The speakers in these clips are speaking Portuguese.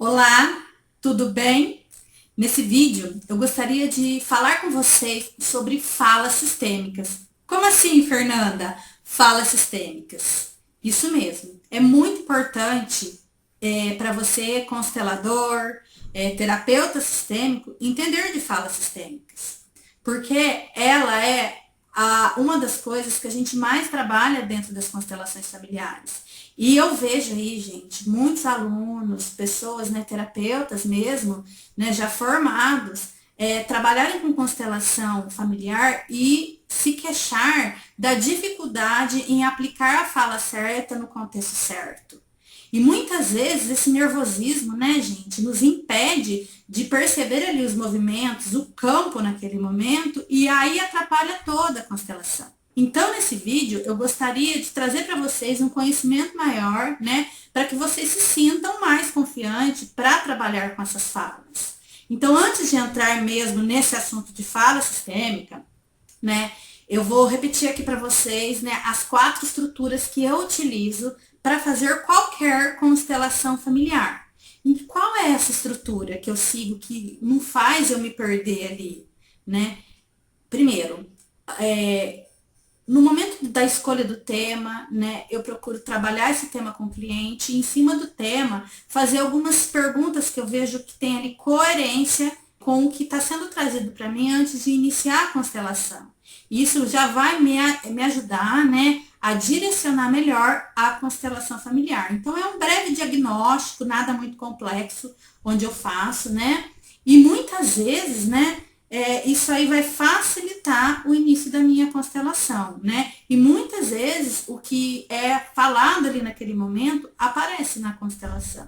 Olá, tudo bem? Nesse vídeo eu gostaria de falar com vocês sobre falas sistêmicas. Como assim, Fernanda? Falas sistêmicas. Isso mesmo. É muito importante para você, constelador, terapeuta sistêmico, entender de falas sistêmicas. Porque ela é uma das coisas que a gente mais trabalha dentro das constelações familiares. E eu vejo aí, gente, muitos alunos, pessoas, né, terapeutas mesmo, né, já formados, trabalharem com constelação familiar e se queixar da dificuldade em aplicar a fala certa no contexto certo. E muitas vezes esse nervosismo, né, gente, nos impede de perceber ali os movimentos, o campo naquele momento, e aí atrapalha toda a constelação. Então, nesse vídeo, eu gostaria de trazer para vocês um conhecimento maior, né, para que vocês se sintam mais confiantes para trabalhar com essas falas. Então, antes de entrar mesmo nesse assunto de fala sistêmica, né, eu vou repetir aqui para vocês, né, as 4 estruturas que eu utilizo para fazer qualquer constelação familiar. E qual é essa estrutura que eu sigo que não faz eu me perder ali, né? Primeiro, no momento da escolha do tema, né, eu procuro trabalhar esse tema com o cliente e, em cima do tema, fazer algumas perguntas que eu vejo que tem ali coerência com o que está sendo trazido para mim antes de iniciar a constelação. Isso já vai me ajudar, né, a direcionar melhor a constelação familiar. Então, é um breve diagnóstico, nada muito complexo, onde eu faço, né, e muitas vezes, né, isso aí vai facilitar o início da minha constelação, né? E muitas vezes o que é falado ali naquele momento aparece na constelação.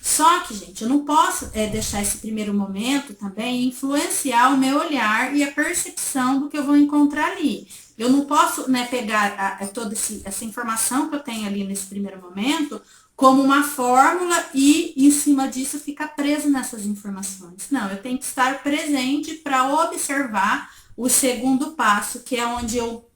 Só que, gente, eu não posso deixar esse primeiro momento também influenciar o meu olhar e a percepção do que eu vou encontrar ali. Eu não posso, né, pegar toda essa informação que eu tenho ali nesse primeiro momento como uma fórmula e em cima disso ficar preso nessas informações. Não, eu tenho que estar presente para observar o segundo passo, que é onde eu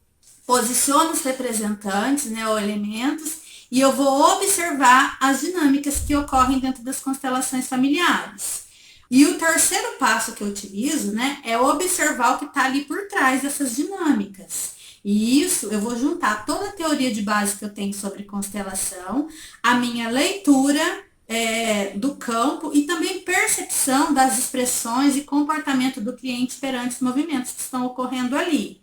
posiciono os representantes, né, ou elementos, e eu vou observar as dinâmicas que ocorrem dentro das constelações familiares. E o terceiro passo que eu utilizo, né, é observar o que está ali por trás dessas dinâmicas. E isso eu vou juntar toda a teoria de base que eu tenho sobre constelação, a minha leitura do campo e também percepção das expressões e comportamento do cliente perante os movimentos que estão ocorrendo ali.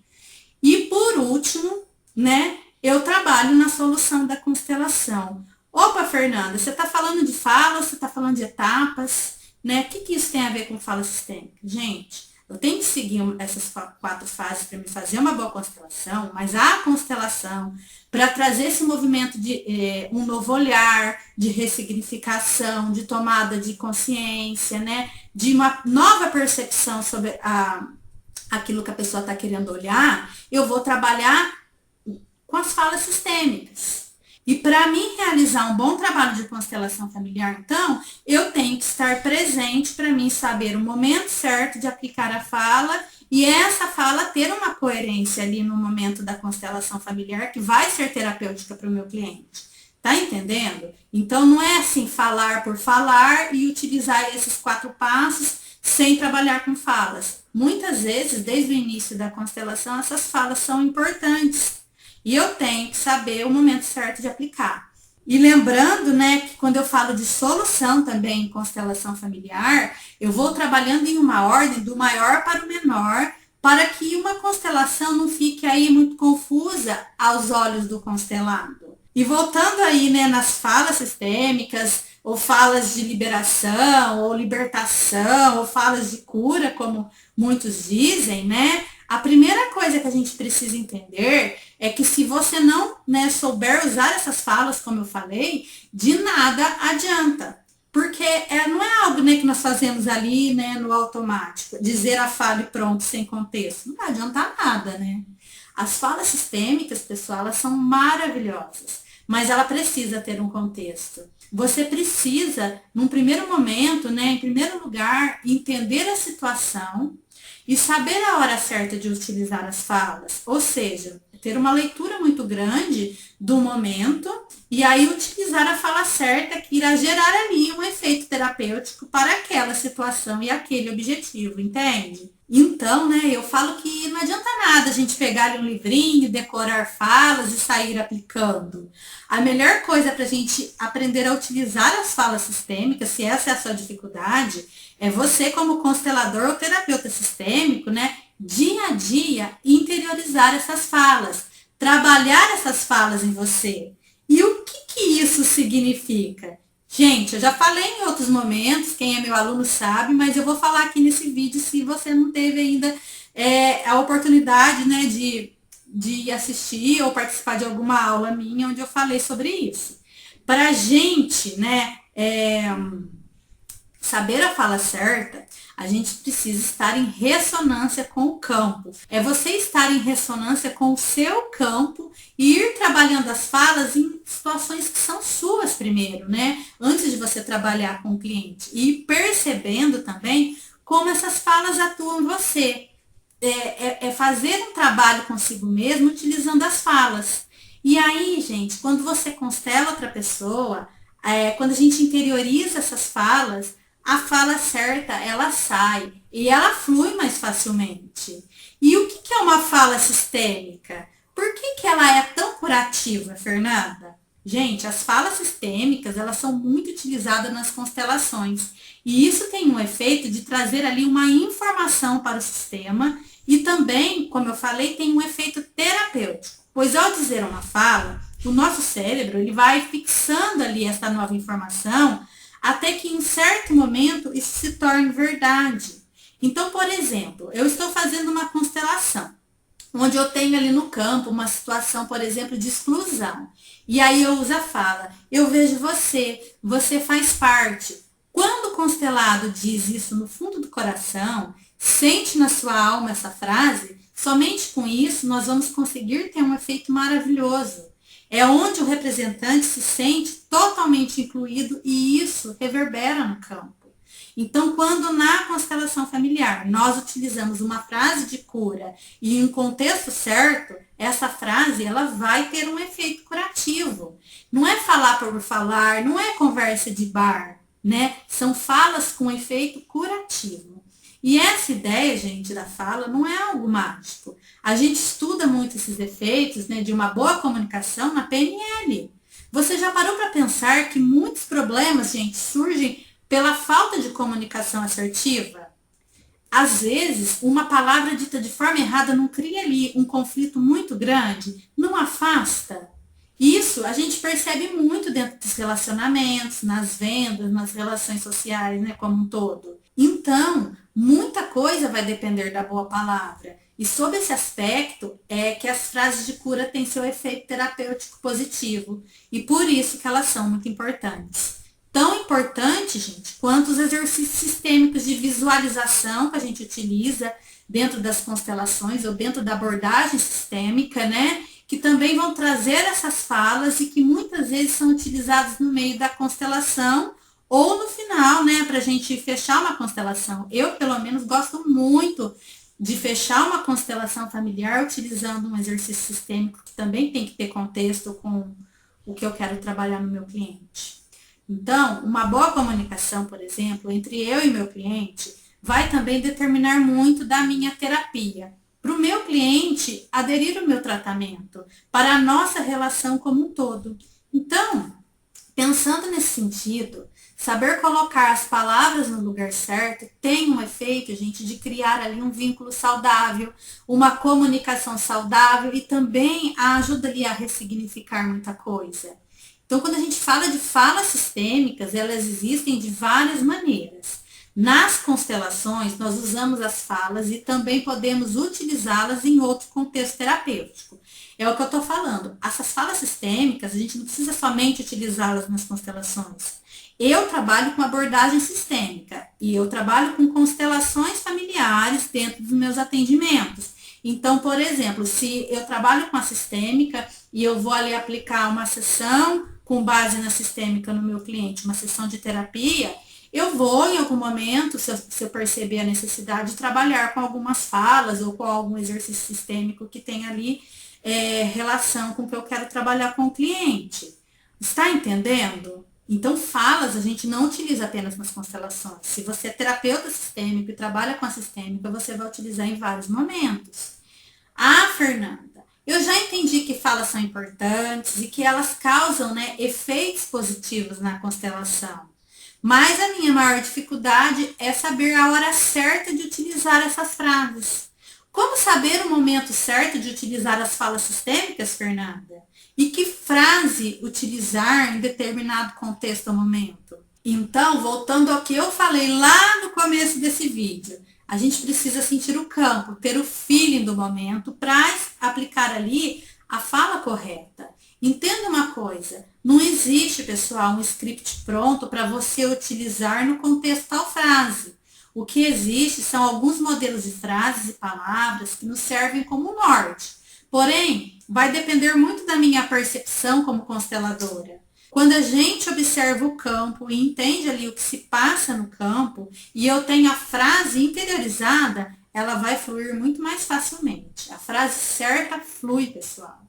E por último, né, eu trabalho na solução da constelação. Opa, Fernanda, você está falando de fala, você está falando de etapas, né? O que isso tem a ver com fala sistêmica? Gente, eu tenho que seguir essas 4 fases para me fazer uma boa constelação, mas a constelação, para trazer esse movimento de um novo olhar, de ressignificação, de tomada de consciência, né? De uma nova percepção sobre aquilo que a pessoa está querendo olhar, eu vou trabalhar com as falas sistêmicas. E para mim realizar um bom trabalho de constelação familiar, então, eu tenho que estar presente para mim saber o momento certo de aplicar a fala e essa fala ter uma coerência ali no momento da constelação familiar que vai ser terapêutica para o meu cliente. Tá entendendo? Então, não é assim falar por falar e utilizar esses 4 passos sem trabalhar com falas. Muitas vezes, desde o início da constelação, essas falas são importantes. E eu tenho que saber o momento certo de aplicar. E lembrando, né, que quando eu falo de solução também em constelação familiar, eu vou trabalhando em uma ordem do maior para o menor, para que uma constelação não fique aí muito confusa aos olhos do constelado. E voltando aí, né, nas falas sistêmicas, ou falas de liberação, ou libertação, ou falas de cura, como muitos dizem, né? A primeira coisa que a gente precisa entender é que se você não, né, souber usar essas falas, como eu falei, de nada adianta. Porque não é algo, né, que nós fazemos ali, né, no automático, dizer a fala e pronto, sem contexto. Não vai adiantar nada, né? As falas sistêmicas, pessoal, elas são maravilhosas, mas ela precisa ter um contexto. Você precisa, num primeiro momento, né, em primeiro lugar, entender a situação e saber a hora certa de utilizar as falas. Ou seja, ter uma leitura muito grande do momento e aí utilizar a fala certa que irá gerar ali um efeito terapêutico para aquela situação e aquele objetivo, entende? Então, né, eu falo que não adianta nada a gente pegar ali um livrinho, decorar falas e sair aplicando. A melhor coisa para a gente aprender a utilizar as falas sistêmicas, se essa é a sua dificuldade, é você como constelador ou terapeuta sistêmico, né, dia a dia, interiorizar essas falas, trabalhar essas falas em você. E o que isso significa? Gente, eu já falei em outros momentos, quem é meu aluno sabe, mas eu vou falar aqui nesse vídeo se você não teve ainda a oportunidade, né, de assistir ou participar de alguma aula minha onde eu falei sobre isso. Para a gente, né, saber a fala certa, a gente precisa estar em ressonância com o campo. É você estar em ressonância com o seu campo e ir trabalhando as falas em situações que são suas primeiro, né? Antes de você trabalhar com o cliente. E percebendo também como essas falas atuam em você. É fazer um trabalho consigo mesmo utilizando as falas. E aí, gente, quando você constela outra pessoa, quando a gente interioriza essas falas, a fala certa, ela sai e ela flui mais facilmente. E o que é uma fala sistêmica? Por que ela é tão curativa, Fernanda? Gente, as falas sistêmicas, elas são muito utilizadas nas constelações. E isso tem um efeito de trazer ali uma informação para o sistema e também, como eu falei, tem um efeito terapêutico. Pois ao dizer uma fala, o nosso cérebro ele vai fixando ali essa nova informação até que em certo momento isso se torne verdade. Então, por exemplo, eu estou fazendo uma constelação, onde eu tenho ali no campo uma situação, por exemplo, de exclusão. E aí eu uso a fala, eu vejo você, você faz parte. Quando o constelado diz isso no fundo do coração, sente na sua alma essa frase, somente com isso nós vamos conseguir ter um efeito maravilhoso. É onde o representante se sente totalmente incluído e isso reverbera no campo. Então, quando na constelação familiar nós utilizamos uma frase de cura e em um contexto certo, essa frase ela vai ter um efeito curativo. Não é falar por falar, não é conversa de bar, né? São falas com efeito curativo. E essa ideia, gente, da fala não é algo mágico. A gente estuda muito esses efeitos, né, de uma boa comunicação na PNL. Você já parou para pensar que muitos problemas, gente, surgem pela falta de comunicação assertiva? Às vezes, uma palavra dita de forma errada não cria ali um conflito muito grande, não afasta. Isso a gente percebe muito dentro dos relacionamentos, nas vendas, nas relações sociais, né, como um todo. Então, muita coisa vai depender da boa palavra. E sob esse aspecto é que as frases de cura têm seu efeito terapêutico positivo. E por isso que elas são muito importantes. Tão importante, gente, quanto os exercícios sistêmicos de visualização que a gente utiliza dentro das constelações ou dentro da abordagem sistêmica, né? Que também vão trazer essas falas e que muitas vezes são utilizados no meio da constelação ou no final, né, para a gente fechar uma constelação. Eu, pelo menos, gosto muito de fechar uma constelação familiar utilizando um exercício sistêmico que também tem que ter contexto com o que eu quero trabalhar no meu cliente. Então, uma boa comunicação, por exemplo, entre eu e meu cliente, vai também determinar muito da minha terapia. Para o meu cliente aderir ao meu tratamento, para a nossa relação como um todo. Então, pensando nesse sentido, saber colocar as palavras no lugar certo tem um efeito, gente, de criar ali um vínculo saudável, uma comunicação saudável e também ajuda ali a ressignificar muita coisa. Então, quando a gente fala de falas sistêmicas, elas existem de várias maneiras. Nas constelações, nós usamos as falas e também podemos utilizá-las em outro contexto terapêutico. É o que eu estou falando. Essas falas sistêmicas, a gente não precisa somente utilizá-las nas constelações. Eu trabalho com abordagem sistêmica e eu trabalho com constelações familiares dentro dos meus atendimentos. Então, por exemplo, se eu trabalho com a sistêmica e eu vou ali aplicar uma sessão com base na sistêmica no meu cliente, uma sessão de terapia, eu vou, em algum momento, se eu perceber a necessidade de trabalhar com algumas falas ou com algum exercício sistêmico que tem ali relação com o que eu quero trabalhar com o cliente. Está entendendo? Então, falas a gente não utiliza apenas nas constelações. Se você é terapeuta sistêmico e trabalha com a sistêmica, você vai utilizar em vários momentos. Ah, Fernanda, eu já entendi que falas são importantes e que elas causam, né, efeitos positivos na constelação. Mas a minha maior dificuldade é saber a hora certa de utilizar essas frases. Como saber o momento certo de utilizar as falas sistêmicas, Fernanda? E que frase utilizar em determinado contexto ou momento? Então, voltando ao que eu falei lá no começo desse vídeo, a gente precisa sentir o campo, ter o feeling do momento para aplicar ali a fala correta. Entenda uma coisa, não existe, pessoal, um script pronto para você utilizar no contexto tal frase. O que existe são alguns modelos de frases e palavras que nos servem como norte. Porém, vai depender muito da minha percepção como consteladora. Quando a gente observa o campo e entende ali o que se passa no campo, e eu tenho a frase interiorizada, ela vai fluir muito mais facilmente. A frase certa flui, pessoal.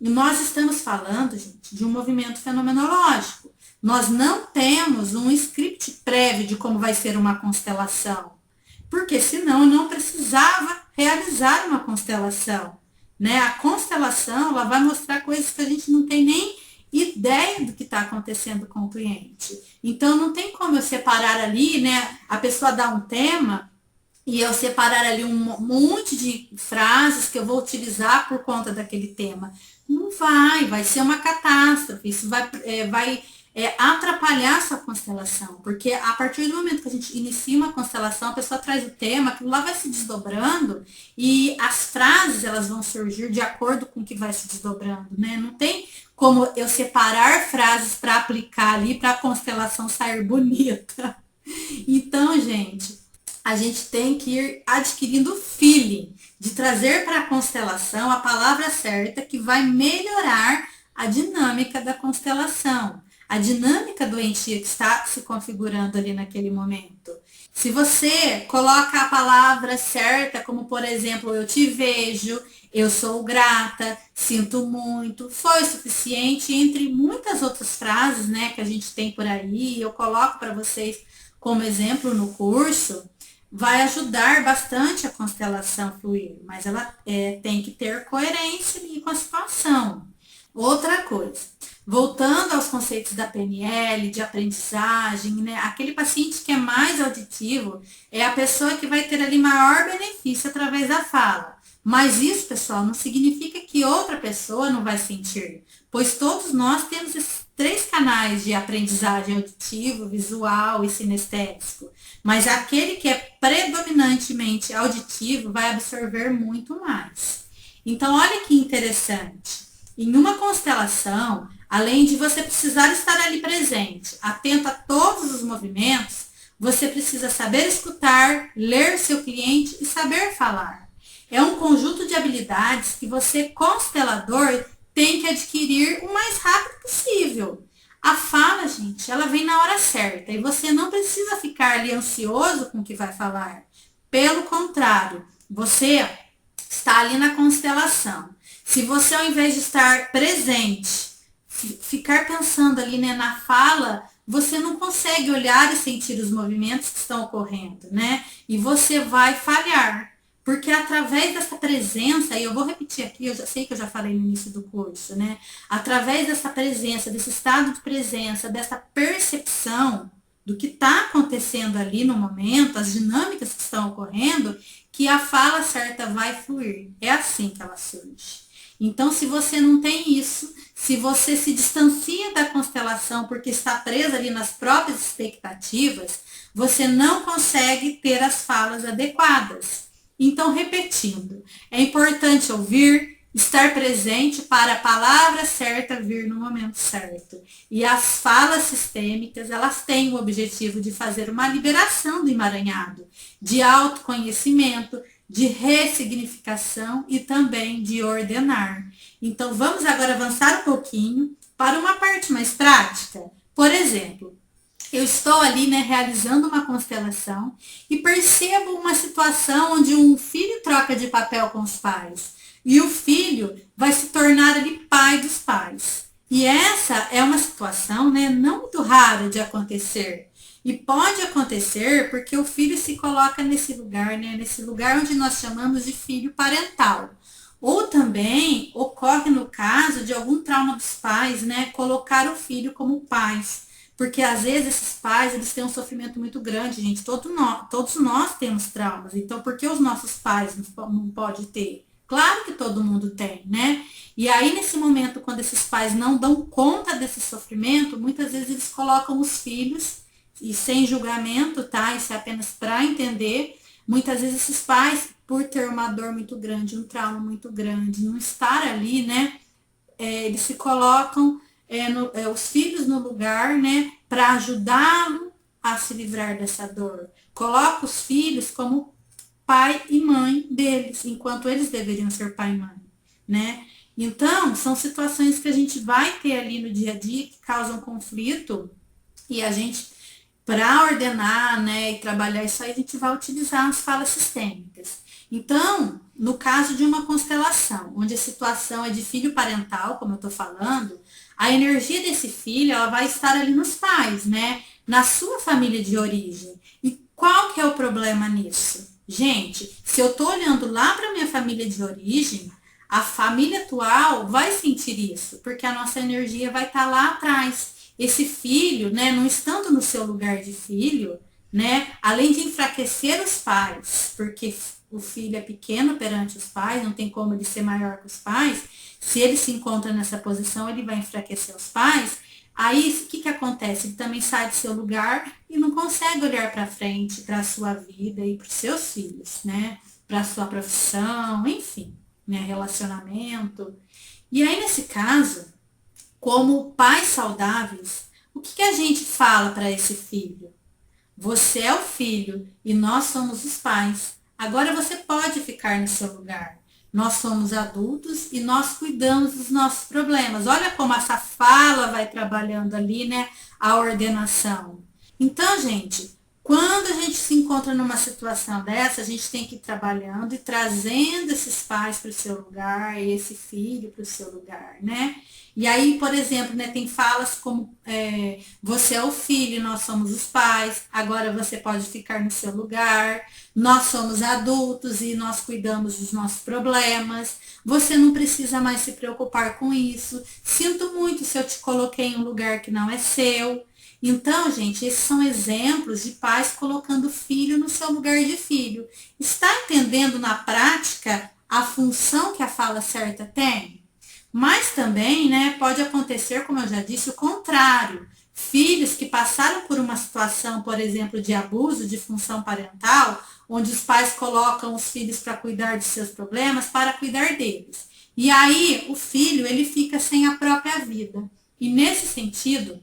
E nós estamos falando, gente, de um movimento fenomenológico. Nós não temos um script prévio de como vai ser uma constelação, porque senão eu não precisava realizar uma constelação, né? A constelação, ela vai mostrar coisas que a gente não tem nem ideia do que está acontecendo com o cliente. Então, não tem como eu separar ali, né? A pessoa dá um tema e eu separar ali um monte de frases que eu vou utilizar por conta daquele tema. Não vai ser uma catástrofe. Isso vai atrapalhar a sua constelação, porque a partir do momento que a gente inicia uma constelação, a pessoa traz o tema, aquilo lá vai se desdobrando e as frases elas vão surgir de acordo com o que vai se desdobrando, né? Não tem como eu separar frases para aplicar ali para a constelação sair bonita. Então, gente, a gente tem que ir adquirindo o feeling de trazer para a constelação a palavra certa que vai melhorar a dinâmica da constelação, a dinâmica doentia que está se configurando ali naquele momento. Se você coloca a palavra certa, como por exemplo, eu te vejo, eu sou grata, sinto muito, foi o suficiente, entre muitas outras frases, né, que a gente tem por aí, eu coloco para vocês como exemplo no curso, vai ajudar bastante a constelação fluir, mas ela tem que ter coerência ali com a situação. Outra coisa, voltando aos conceitos da PNL, de aprendizagem, né? Aquele paciente que é mais auditivo é a pessoa que vai ter ali maior benefício através da fala. Mas isso, pessoal, não significa que outra pessoa não vai sentir, pois todos nós temos esses 3 canais de aprendizagem: auditivo, visual e sinestésico. Mas aquele que é predominantemente auditivo vai absorver muito mais. Então, olha que interessante. Em uma constelação, além de você precisar estar ali presente, atento a todos os movimentos, você precisa saber escutar, ler seu cliente e saber falar. É um conjunto de habilidades que você, constelador, tem que adquirir o mais rápido possível. A fala, gente, ela vem na hora certa e você não precisa ficar ali ansioso com o que vai falar. Pelo contrário, você está ali na constelação. Se você, ao invés de estar presente, ficar pensando ali, né, na fala, você não consegue olhar e sentir os movimentos que estão ocorrendo, né? E você vai falhar. Porque através dessa presença, e eu vou repetir aqui, eu já sei que eu já falei no início do curso, né? Através dessa presença, desse estado de presença, dessa percepção do que está acontecendo ali no momento, as dinâmicas que estão ocorrendo, que a fala certa vai fluir. É assim que ela surge. Então, se você não tem isso, se você se distancia da constelação porque está presa ali nas próprias expectativas, você não consegue ter as falas adequadas. Então, repetindo, é importante ouvir, estar presente para a palavra certa vir no momento certo. E as falas sistêmicas, elas têm o objetivo de fazer uma liberação do emaranhado, de autoconhecimento, de ressignificação e também de ordenar. Então, vamos agora avançar um pouquinho para uma parte mais prática. Por exemplo, eu estou ali, né, realizando uma constelação e percebo uma situação onde um filho troca de papel com os pais e o filho vai se tornar ali pai dos pais. E essa é uma situação, né, não muito rara de acontecer. E pode acontecer porque o filho se coloca nesse lugar, né, nesse lugar onde nós chamamos de filho parental. Ou também ocorre no caso de algum trauma dos pais, né, colocar o filho como pais. Porque às vezes esses pais, eles têm um sofrimento muito grande, gente. Todos nós temos traumas. Então, por que os nossos pais não podem ter? Claro que todo mundo tem, né? E aí, nesse momento, quando esses pais não dão conta desse sofrimento, muitas vezes eles colocam os filhos, e sem julgamento, tá? Isso é apenas para entender. Muitas vezes esses pais, por ter uma dor muito grande, um trauma muito grande, não estar ali, né? Eles se colocam os filhos no lugar, né? Para ajudá-lo a se livrar dessa dor. Coloca os filhos como pai e mãe deles, enquanto eles deveriam ser pai e mãe, né? Então, são situações que a gente vai ter ali no dia a dia que causam conflito e a gente, para ordenar, né, e trabalhar isso aí, a gente vai utilizar as falas sistêmicas. Então, no caso de uma constelação, onde a situação é de filho parental, como eu estou falando, a energia desse filho, ela vai estar ali nos pais, né, na sua família de origem. E qual que é o problema nisso? Gente, se eu estou olhando lá para minha família de origem, a família atual vai sentir isso, porque a nossa energia vai estar lá atrás. Esse filho, né, não estando no seu lugar de filho, né, além de enfraquecer os pais, porque o filho é pequeno perante os pais, não tem como ele ser maior que os pais, se ele se encontra nessa posição, ele vai enfraquecer os pais. Aí, o que acontece? Ele também sai do seu lugar e não consegue olhar para frente, para a sua vida e para os seus filhos, né? Para a sua profissão, enfim, né? Relacionamento. E aí, nesse caso, como pais saudáveis, o que a gente fala para esse filho? Você é o filho e nós somos os pais. Agora você pode ficar no seu lugar. Nós somos adultos e nós cuidamos dos nossos problemas. Olha como essa fala vai trabalhando ali, né? A ordenação. Então, gente, quando a gente se encontra numa situação dessa, a gente tem que ir trabalhando e trazendo esses pais para o seu lugar, esse filho para o seu lugar, né? E aí, por exemplo, né, tem falas como você é o filho, nós somos os pais, agora você pode ficar no seu lugar, nós somos adultos e nós cuidamos dos nossos problemas, você não precisa mais se preocupar com isso, sinto muito se eu te coloquei em um lugar que não é seu. Então, gente, esses são exemplos de pais colocando o filho no seu lugar de filho. Está entendendo na prática a função que a fala certa tem? Mas também, né, pode acontecer, como eu já disse, o contrário. Filhos que passaram por uma situação, por exemplo, de abuso de função parental, onde os pais colocam os filhos para cuidar de seus problemas, para cuidar deles. E aí, o filho, ele fica sem a própria vida. E nesse sentido,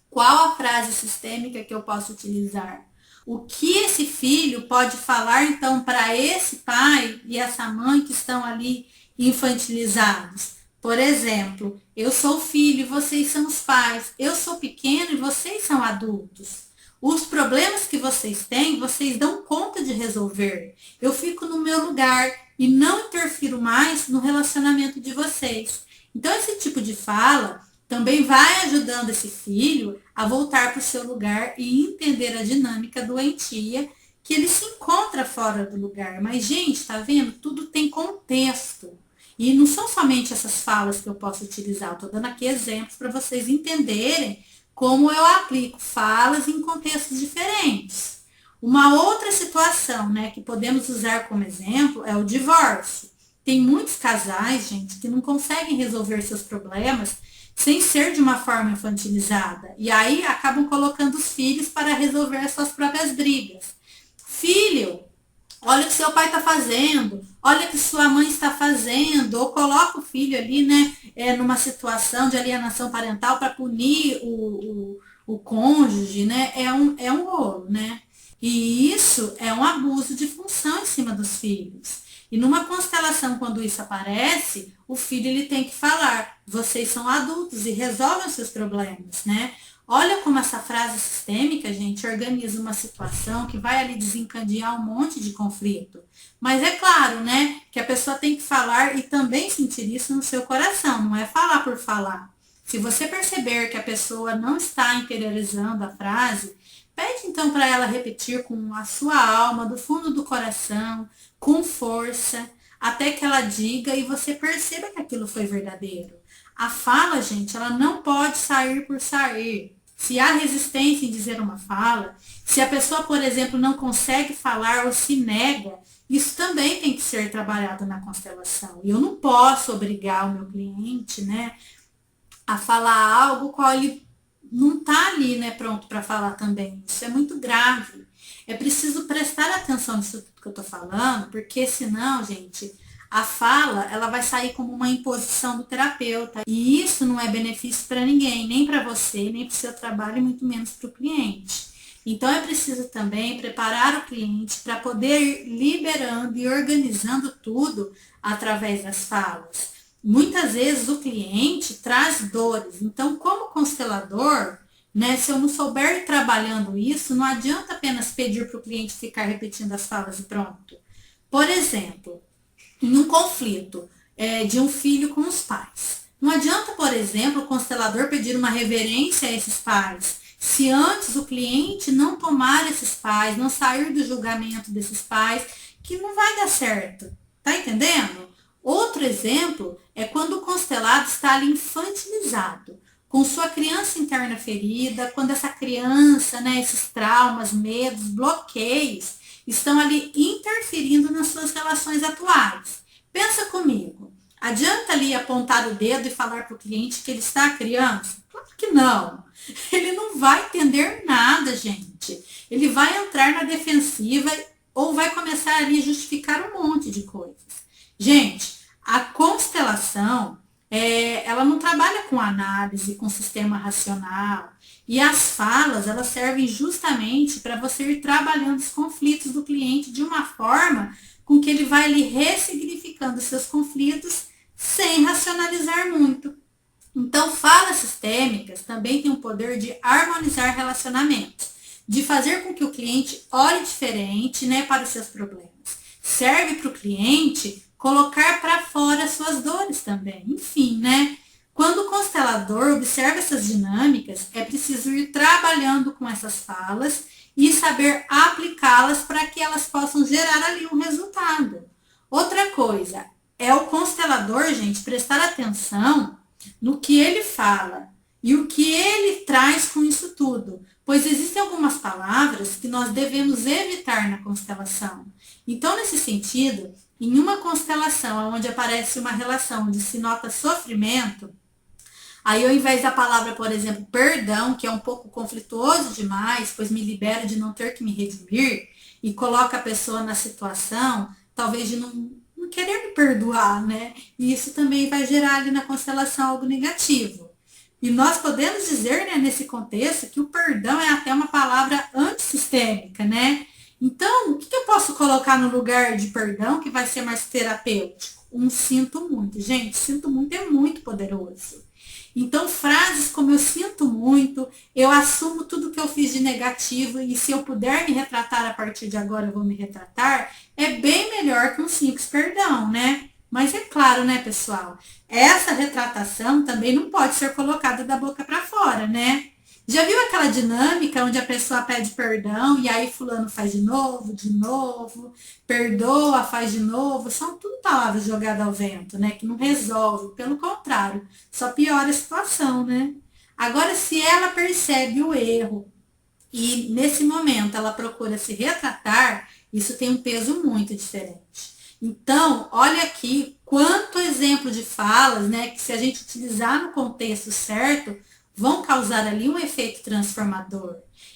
qual a frase sistêmica que eu posso utilizar? O que esse filho pode falar, então, para esse pai e essa mãe que estão ali infantilizados? Por exemplo, eu sou filho e vocês são os pais. Eu sou pequeno e vocês são adultos. Os problemas que vocês têm, vocês dão conta de resolver. Eu fico no meu lugar e não interfiro mais no relacionamento de vocês. Então, esse tipo de fala também vai ajudando esse filho a voltar para o seu lugar e entender a dinâmica doentia que ele se encontra fora do lugar. Mas, gente, tá vendo? Tudo tem contexto. E não são somente essas falas que eu posso utilizar. Eu estou dando aqui exemplos para vocês entenderem como eu aplico falas em contextos diferentes. Uma outra situação, né, que podemos usar como exemplo é o divórcio. Tem muitos casais, gente, que não conseguem resolver seus problemas sem ser de uma forma infantilizada. E aí acabam colocando os filhos para resolver as suas próprias brigas. Filho, olha o que seu pai está fazendo, olha o que sua mãe está fazendo, ou coloca o filho ali, né, numa situação de alienação parental para punir o cônjuge, né, é um rolo, né. E isso é um abuso de função em cima dos filhos. E numa constelação, quando isso aparece, o filho ele tem que falar, vocês são adultos e resolvem os seus problemas, né? Olha como essa frase sistêmica, gente, organiza uma situação que vai ali desencadear um monte de conflito. Mas é claro, né, que a pessoa tem que falar e também sentir isso no seu coração, não é falar por falar. Se você perceber que a pessoa não está interiorizando a frase, pede então para ela repetir com a sua alma, do fundo do coração, com força, até que ela diga e você perceba que aquilo foi verdadeiro. A fala, gente, ela não pode sair por sair. Se há resistência em dizer uma fala, se a pessoa, por exemplo, não consegue falar ou se nega, isso também tem que ser trabalhado na constelação. E eu não posso obrigar o meu cliente, né, a falar algo qual ele não está ali, né, pronto para falar também. Isso é muito grave. É preciso prestar atenção nisso que eu estou falando, porque senão, gente, a fala ela vai sair como uma imposição do terapeuta. E isso não é benefício para ninguém, nem para você, nem para o seu trabalho, e muito menos para o cliente. Então é preciso também preparar o cliente para poder ir liberando e organizando tudo através das falas. Muitas vezes o cliente traz dores. Então, como constelador, né, se eu não souber ir trabalhando isso, não adianta apenas pedir para o cliente ficar repetindo as falas e pronto. Por exemplo, em um conflito de um filho com os pais. Não adianta, por exemplo, o constelador pedir uma reverência a esses pais, se antes o cliente não tomar esses pais, não sair do julgamento desses pais, que não vai dar certo. Tá entendendo? Outro exemplo é quando o constelado está ali infantilizado, com sua criança interna ferida, quando essa criança, né, esses traumas, medos, bloqueios, estão ali interferindo nas suas relações atuais. Pensa comigo, adianta ali apontar o dedo e falar para o cliente que ele está criança? Claro que não. Ele não vai entender nada, gente. Ele vai entrar na defensiva ou vai começar ali a justificar um monte de coisas. Gente, a constelação, ela não trabalha com análise, com sistema racional. E as falas, elas servem justamente para você ir trabalhando os conflitos do cliente de uma forma com que ele vai ali ressignificando seus conflitos sem racionalizar muito. Então, falas sistêmicas também têm o poder de harmonizar relacionamentos, de fazer com que o cliente olhe diferente, né, para os seus problemas. Serve para o cliente colocar para fora suas dores também. Enfim, né? Quando o constelador observa essas dinâmicas, é preciso ir trabalhando com essas falas e saber aplicá-las para que elas possam gerar ali um resultado. Outra coisa, é o constelador, gente, prestar atenção no que ele fala e o que ele traz com isso tudo, pois existem algumas palavras que nós devemos evitar na constelação. Então, nesse sentido, em uma constelação onde aparece uma relação onde se nota sofrimento, aí ao invés da palavra, por exemplo, perdão, que é um pouco conflituoso demais, pois me libera de não ter que me redimir, e coloca a pessoa na situação, talvez de não querer me perdoar, né? E isso também vai gerar ali na constelação algo negativo. E nós podemos dizer, né, nesse contexto, que o perdão é até uma palavra antissistêmica, né? Então, o que eu posso colocar no lugar de perdão que vai ser mais terapêutico? Um sinto muito. Gente, sinto muito é muito poderoso. Então, frases como eu sinto muito, eu assumo tudo que eu fiz de negativo e se eu puder me retratar a partir de agora, eu vou me retratar, é bem melhor que um simples perdão, né? Mas é claro, né, pessoal? Essa retratação também não pode ser colocada da boca para fora, né? Já viu aquela dinâmica onde a pessoa pede perdão e aí fulano faz de novo, perdoa, faz de novo? São tudo palavras jogadas ao vento, né? Que não resolve, pelo contrário, só piora a situação, né? Agora, se ela percebe o erro e nesse momento ela procura se retratar, isso tem um peso muito diferente. Então, olha aqui quanto exemplo de falas, né? Que se a gente utilizar no contexto certo, vão causar ali um efeito transformador.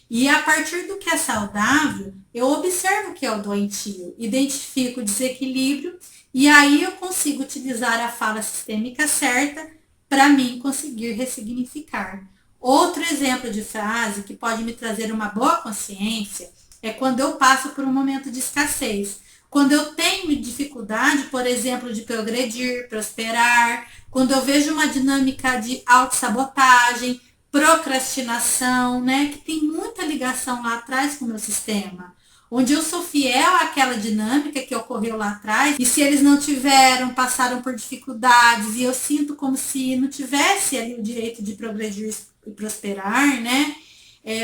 E a partir do que é saudável, eu observo o que é o doentio, identifico o desequilíbrio e aí eu consigo utilizar a fala sistêmica certa para mim conseguir ressignificar. Outro exemplo de frase que pode me trazer uma boa consciência é quando eu passo por um momento de escassez. Quando eu tenho dificuldade, por exemplo, de progredir, prosperar, quando eu vejo uma dinâmica de autossabotagem, procrastinação, né, que tem muita ligação lá atrás com o meu sistema. onde eu sou fiel àquela dinâmica que ocorreu lá atrás, e se eles não tiveram, passaram por dificuldades, e eu sinto como se não tivesse ali o direito de progredir e prosperar, né?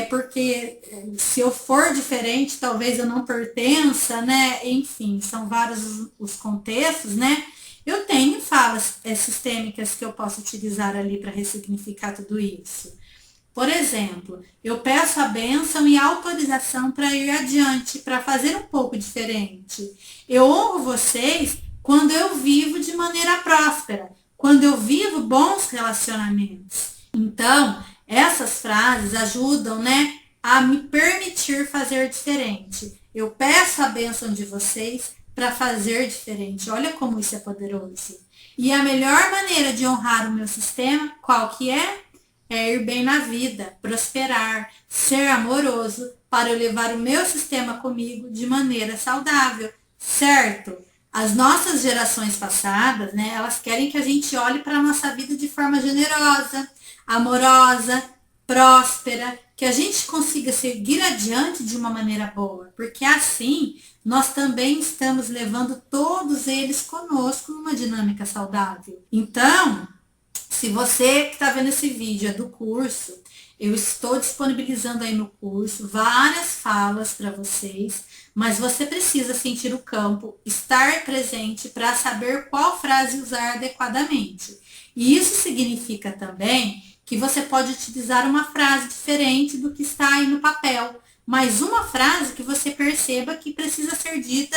Porque se eu for diferente, talvez eu não pertença, né? Enfim, são vários os contextos, né? Eu tenho falas sistêmicas que eu posso utilizar ali para ressignificar tudo isso. Por exemplo, eu peço a bênção e a autorização para ir adiante, para fazer um pouco diferente. Eu honro vocês quando eu vivo de maneira próspera, quando eu vivo bons relacionamentos. Então, essas frases ajudam, né, a me permitir fazer diferente. Eu peço a bênção de vocês para fazer diferente. Olha como isso é poderoso. E a melhor maneira de honrar o meu sistema, qual que é? É ir bem na vida, prosperar, ser amoroso, para eu levar o meu sistema comigo de maneira saudável, certo? As nossas gerações passadas, né, elas querem que a gente olhe para a nossa vida de forma generosa, amorosa, próspera, que a gente consiga seguir adiante de uma maneira boa, porque assim nós também estamos levando todos eles conosco numa dinâmica saudável. Então, se você que está vendo esse vídeo é do curso, eu estou disponibilizando aí no curso várias falas para vocês, mas você precisa sentir o campo, estar presente para saber qual frase usar adequadamente. E isso significa também que você pode utilizar uma frase diferente do que está aí no papel, mas uma frase que você perceba que precisa ser dita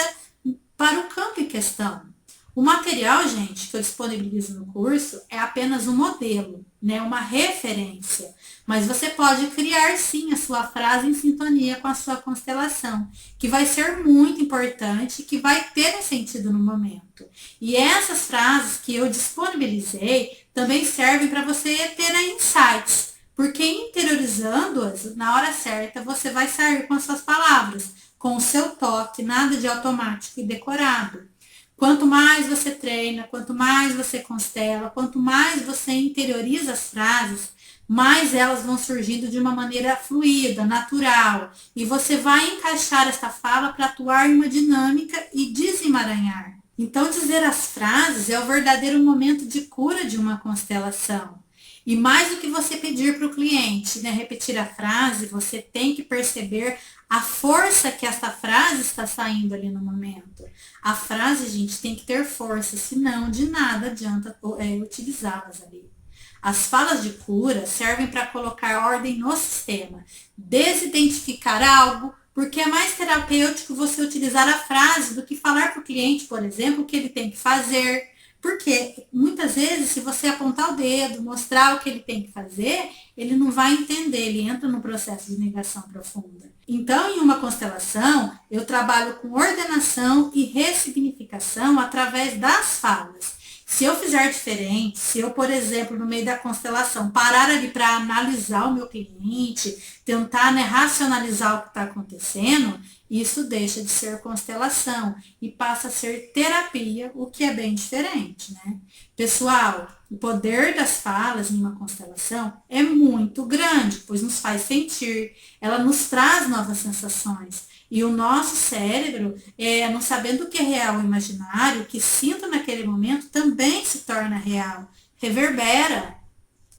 para o campo em questão. O material, gente, que eu disponibilizo no curso é apenas um modelo, né, uma referência. Mas você pode criar sim a sua frase em sintonia com a sua constelação, que vai ser muito importante, que vai ter sentido no momento. E essas frases que eu disponibilizei também servem para você ter insights, porque interiorizando-as, na hora certa, você vai sair com as suas palavras, com o seu toque, nada de automático e decorado. Quanto mais você treina, quanto mais você constela, quanto mais você interioriza as frases, mais elas vão surgindo de uma maneira fluida, natural. E você vai encaixar essa fala para atuar em uma dinâmica e desemaranhar. Então, dizer as frases é o verdadeiro momento de cura de uma constelação. E mais do que você pedir para o cliente, né, repetir a frase, você tem que perceber a força que essa frase está saindo ali no momento. A frase, gente, tem que ter força, senão de nada adianta utilizá-las ali. As falas de cura servem para colocar ordem no sistema, desidentificar algo, porque é mais terapêutico você utilizar a frase do que falar para o cliente, por exemplo, o que ele tem que fazer. Porque muitas vezes, se você apontar o dedo, mostrar o que ele tem que fazer, ele não vai entender, ele entra no processo de negação profunda. Então, em uma constelação, eu trabalho com ordenação e ressignificação através das falas. Se eu fizer diferente, se eu, por exemplo, no meio da constelação, parar ali para analisar o meu cliente, tentar, né, racionalizar o que está acontecendo, isso deixa de ser constelação e passa a ser terapia, o que é bem diferente, né? Pessoal, o poder das falas em uma constelação é muito grande, pois nos faz sentir, ela nos traz novas sensações. E o nosso cérebro, não sabendo o que é real ou imaginário, o que sinto naquele momento também se torna real, reverbera.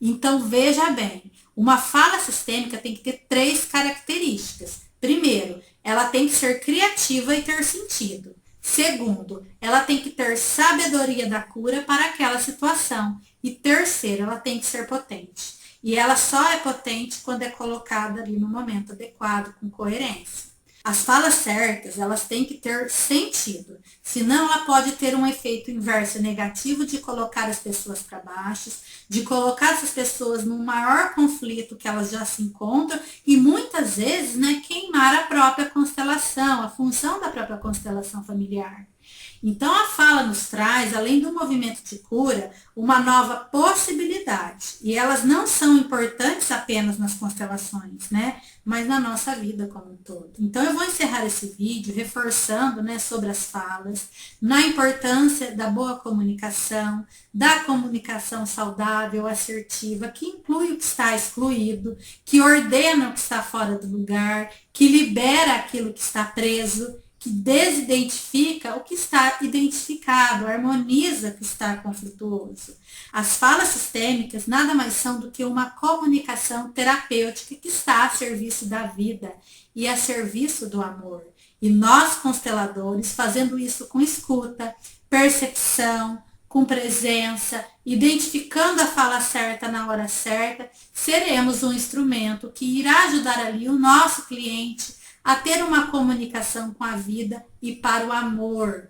Então, veja bem, uma fala sistêmica tem que ter 3 características. Primeiro, ela tem que ser criativa e ter sentido. Segundo, ela tem que ter sabedoria da cura para aquela situação. E terceiro, ela tem que ser potente. E ela só é potente quando é colocada ali no momento adequado, com coerência. As falas certas, elas têm que ter sentido, senão ela pode ter um efeito inverso negativo de colocar as pessoas para baixo, de colocar essas pessoas num maior conflito que elas já se encontram e muitas vezes, né, queimar a própria constelação, a função da própria constelação familiar. Então a fala nos traz, além do movimento de cura, uma nova possibilidade. E elas não são importantes apenas nas constelações, né? Mas na nossa vida como um todo. Então eu vou encerrar esse vídeo reforçando, né, sobre as falas, na importância da boa comunicação, da comunicação saudável, assertiva, que inclui o que está excluído, que ordena o que está fora do lugar, que libera aquilo que está preso, que desidentifica o que está identificado, harmoniza o que está conflituoso. As falas sistêmicas nada mais são do que uma comunicação terapêutica que está a serviço da vida e a serviço do amor. E nós, consteladores, fazendo isso com escuta, percepção, com presença, identificando a fala certa na hora certa, seremos um instrumento que irá ajudar ali o nosso cliente a ter uma comunicação com a vida e para o amor,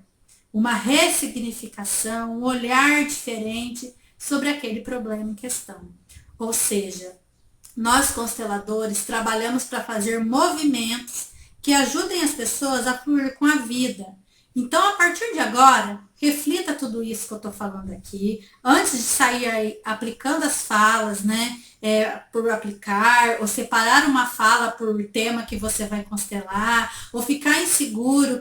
uma ressignificação, um olhar diferente sobre aquele problema em questão. Ou seja, nós consteladores trabalhamos para fazer movimentos que ajudem as pessoas a fluir com a vida. Então, a partir de agora, reflita tudo isso que eu estou falando aqui, antes de sair aí aplicando as falas, né? Por aplicar, ou separar uma fala por tema que você vai constelar, ou ficar inseguro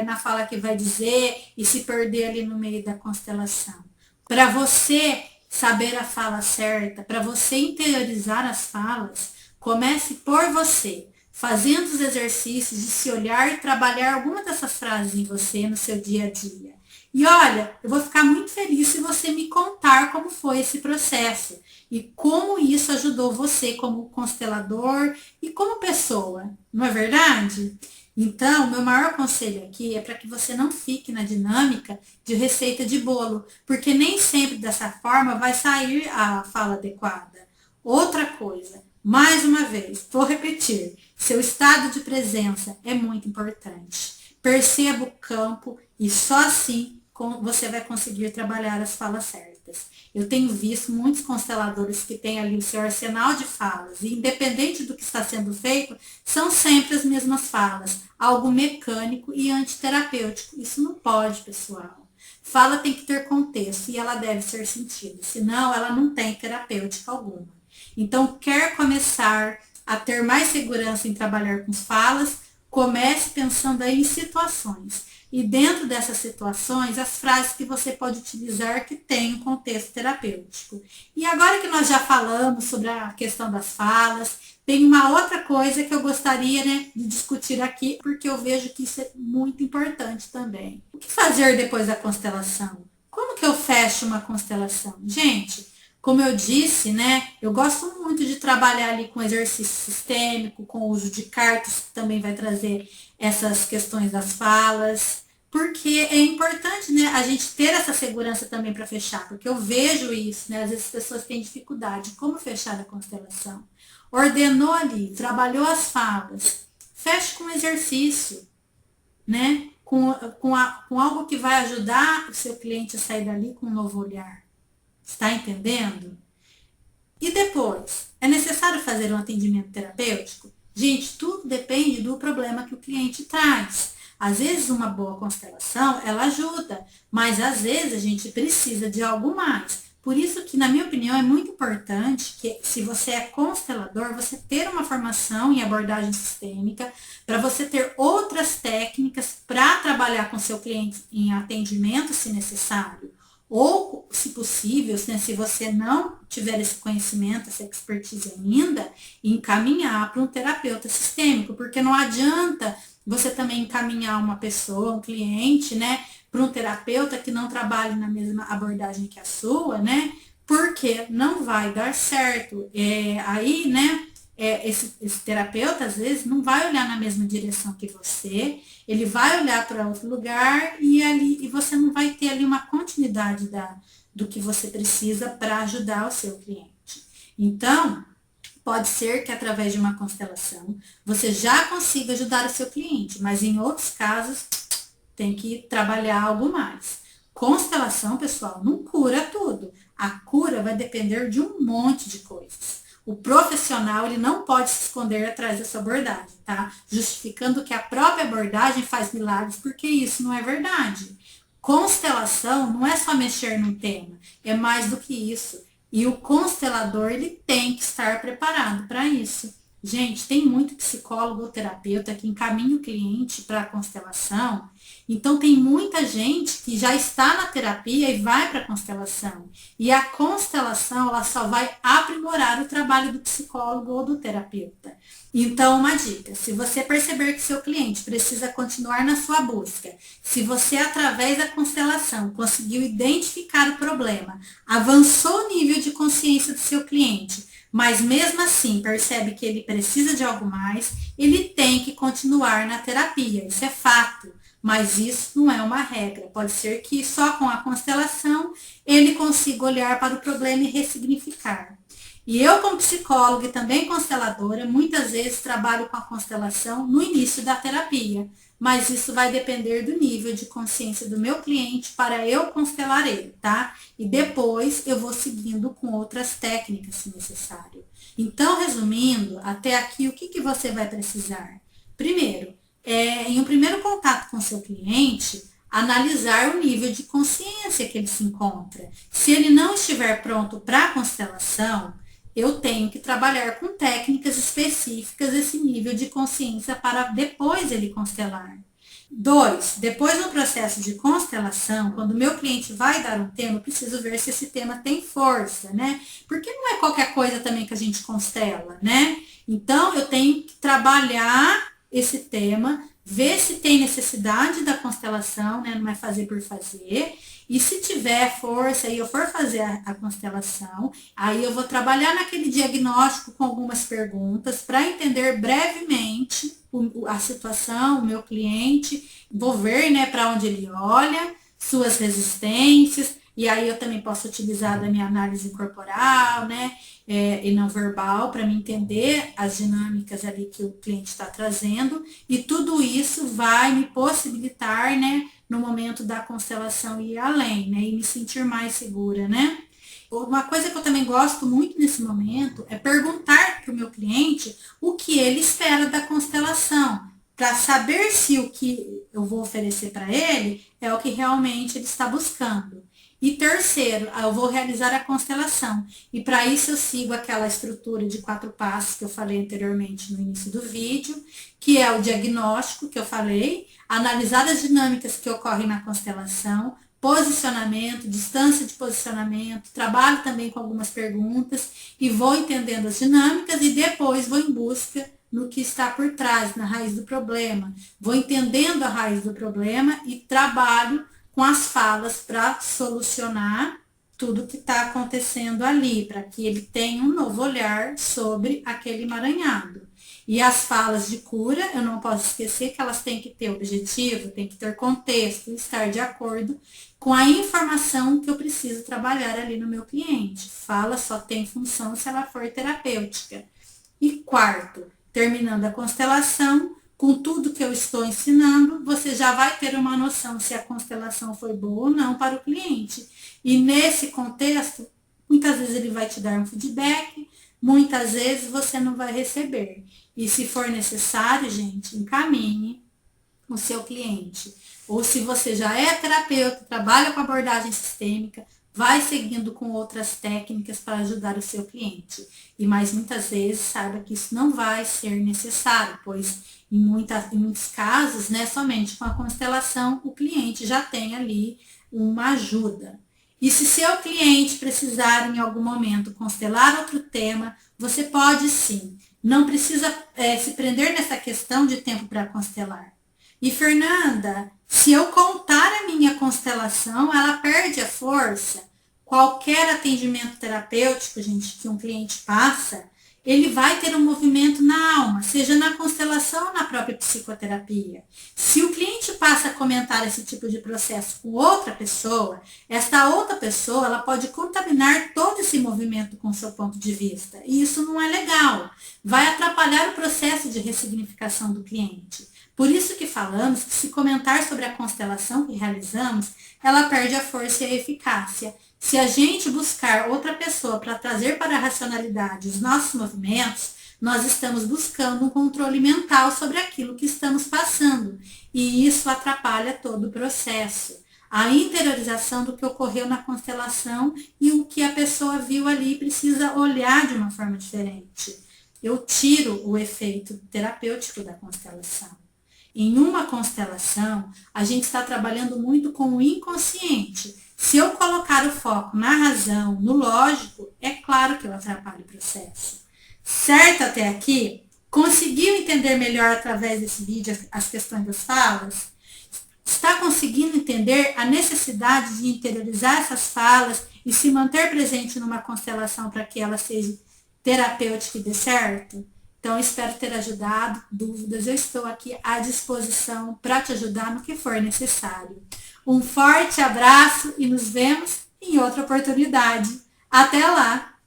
na fala que vai dizer e se perder ali no meio da constelação. Para você saber a fala certa, para você interiorizar as falas, comece por você, fazendo os exercícios de se olhar e trabalhar alguma dessas frases em você no seu dia a dia. E olha, eu vou ficar muito feliz se você me contar como foi esse processo e como isso ajudou você como constelador e como pessoa, não é verdade? Então, meu maior conselho aqui é para que você não fique na dinâmica de receita de bolo, porque nem sempre dessa forma vai sair a fala adequada. Outra coisa, mais uma vez, vou repetir, seu estado de presença é muito importante. Perceba o campo e só assim você vai conseguir trabalhar as falas certas. Eu tenho visto muitos consteladores que têm ali o seu arsenal de falas, e independente do que está sendo feito, são sempre as mesmas falas, algo mecânico e antiterapêutico. Isso não pode, pessoal. Fala tem que ter contexto e ela deve ser sentida, senão ela não tem terapêutica alguma. Então, quer começar a ter mais segurança em trabalhar com falas, comece pensando aí em situações. E dentro dessas situações, as frases que você pode utilizar que tem um contexto terapêutico. E agora que nós já falamos sobre a questão das falas, tem uma outra coisa que eu gostaria, de discutir aqui, porque eu vejo que isso é muito importante também. O que fazer depois da constelação? Como que eu fecho uma constelação? Gente, como eu disse, eu gosto muito de trabalhar ali com exercício sistêmico, com o uso de cartas, que também vai trazer essas questões das falas, porque é importante, a gente ter essa segurança também para fechar, porque eu vejo isso, às vezes as pessoas têm dificuldade, como fechar a constelação? Ordenou ali, trabalhou as falas, feche com exercício, com algo que vai ajudar o seu cliente a sair dali com um novo olhar. Está entendendo? E depois, é necessário fazer um atendimento terapêutico? Gente, tudo depende do problema que o cliente traz. Às vezes uma boa constelação, ela ajuda, mas às vezes a gente precisa de algo mais. Por isso que, na minha opinião, é muito importante que, se você é constelador, você ter uma formação em abordagem sistêmica, para você ter outras técnicas para trabalhar com seu cliente em atendimento, se necessário. Ou, se possível, se você não tiver esse conhecimento, essa expertise ainda, encaminhar para um terapeuta sistêmico, porque não adianta você também encaminhar uma pessoa, um cliente, para um terapeuta que não trabalhe na mesma abordagem que a sua, porque não vai dar certo. Aí, esse terapeuta, às vezes, não vai olhar na mesma direção que você, ele vai olhar para outro lugar e você não vai ter ali uma continuidade do que você precisa para ajudar o seu cliente. Então, pode ser que através de uma constelação você já consiga ajudar o seu cliente, mas em outros casos tem que trabalhar algo mais. Constelação, pessoal, não cura tudo. A cura vai depender de um monte de coisas. O profissional, ele não pode se esconder atrás dessa abordagem, tá? Justificando que a própria abordagem faz milagres, porque isso não é verdade. Constelação não é só mexer num tema, é mais do que isso. E o constelador, ele tem que estar preparado para isso. Gente, tem muito psicólogo ou terapeuta que encaminha o cliente para a constelação. Então, tem muita gente que já está na terapia e vai para a constelação. E a constelação, ela só vai aprimorar o trabalho do psicólogo ou do terapeuta. Então, uma dica: se você perceber que seu cliente precisa continuar na sua busca, se você, através da constelação, conseguiu identificar o problema, avançou o nível de consciência do seu cliente, mas mesmo assim percebe que ele precisa de algo mais, ele tem que continuar na terapia. Isso é fato, mas isso não é uma regra. Pode ser que só com a constelação ele consiga olhar para o problema e ressignificar. E eu, como psicóloga e também consteladora, muitas vezes trabalho com a constelação no início da terapia, mas isso vai depender do nível de consciência do meu cliente para eu constelar ele, tá? E depois eu vou seguindo com outras técnicas, se necessário. Então, resumindo, até aqui, o que você vai precisar? Primeiro, em um primeiro contato com o seu cliente, analisar o nível de consciência que ele se encontra. Se ele não estiver pronto para a constelação, eu tenho que trabalhar com técnicas específicas esse nível de consciência para depois ele constelar. 2, depois no processo de constelação, quando o meu cliente vai dar um tema, eu preciso ver se esse tema tem força, né? Porque não é qualquer coisa também que a gente constela, né? Então, eu tenho que trabalhar esse tema, ver se tem necessidade da constelação, né? Não é fazer por fazer. E se tiver força e eu for fazer a constelação, aí eu vou trabalhar naquele diagnóstico com algumas perguntas para entender brevemente a situação, o meu cliente, vou ver, né, para onde ele olha, suas resistências, e aí eu também posso utilizar da minha análise corporal, né, e não verbal, para me entender as dinâmicas ali que o cliente está trazendo, e tudo isso vai me possibilitar, né, no momento da constelação ir além, né, e me sentir mais segura, né. Uma coisa que eu também gosto muito nesse momento é perguntar para o meu cliente o que ele espera da constelação, para saber se o que eu vou oferecer para ele é o que realmente ele está buscando. E terceiro, eu vou realizar a constelação. E para isso eu sigo aquela estrutura de 4 passos que eu falei anteriormente no início do vídeo, que é o diagnóstico que eu falei, analisar as dinâmicas que ocorrem na constelação, posicionamento, distância de posicionamento, trabalho também com algumas perguntas e vou entendendo as dinâmicas e depois vou em busca no que está por trás, na raiz do problema. Vou entendendo a raiz do problema e trabalho com as falas para solucionar tudo que está acontecendo ali, para que ele tenha um novo olhar sobre aquele emaranhado. E as falas de cura, eu não posso esquecer que elas têm que ter objetivo, têm que ter contexto, estar de acordo com a informação que eu preciso trabalhar ali no meu cliente. Fala só tem função se ela for terapêutica. E quarto, terminando a constelação, com tudo que eu estou ensinando, você já vai ter uma noção se a constelação foi boa ou não para o cliente. E nesse contexto, muitas vezes ele vai te dar um feedback, muitas vezes você não vai receber. E se for necessário, gente, encaminhe o seu cliente. Ou se você já é terapeuta, trabalha com abordagem sistêmica, vai seguindo com outras técnicas para ajudar o seu cliente. E mais muitas vezes saiba que isso não vai ser necessário, pois em muitos casos, né, somente com a constelação o cliente já tem ali uma ajuda. E se seu cliente precisar em algum momento constelar outro tema, você pode sim. Não precisa se prender nessa questão de tempo para constelar. E Fernanda, se eu contar a minha constelação, ela perde a força. Qualquer atendimento terapêutico, gente, que um cliente passa, ele vai ter um movimento na alma, seja na constelação ou na própria psicoterapia. Se o cliente passa a comentar esse tipo de processo com outra pessoa, esta outra pessoa ela pode contaminar todo esse movimento com seu ponto de vista. E isso não é legal. Vai atrapalhar o processo de ressignificação do cliente. Por isso que falamos que se comentar sobre a constelação que realizamos, ela perde a força e a eficácia. Se a gente buscar outra pessoa para trazer para a racionalidade os nossos movimentos, nós estamos buscando um controle mental sobre aquilo que estamos passando. E isso atrapalha todo o processo. A interiorização do que ocorreu na constelação e o que a pessoa viu ali precisa olhar de uma forma diferente. eu tiro o efeito terapêutico da constelação. Em uma constelação, a gente está trabalhando muito com o inconsciente. Se eu colocar o foco na razão, no lógico, é claro que eu atrapalho o processo. Certo até aqui? Conseguiu entender melhor através desse vídeo as questões das falas? Está conseguindo entender a necessidade de interiorizar essas falas e se manter presente numa constelação para que ela seja terapêutica e dê certo? Então, espero ter ajudado. Dúvidas, eu estou aqui à disposição para te ajudar no que for necessário. Um forte abraço e nos vemos em outra oportunidade. Até lá!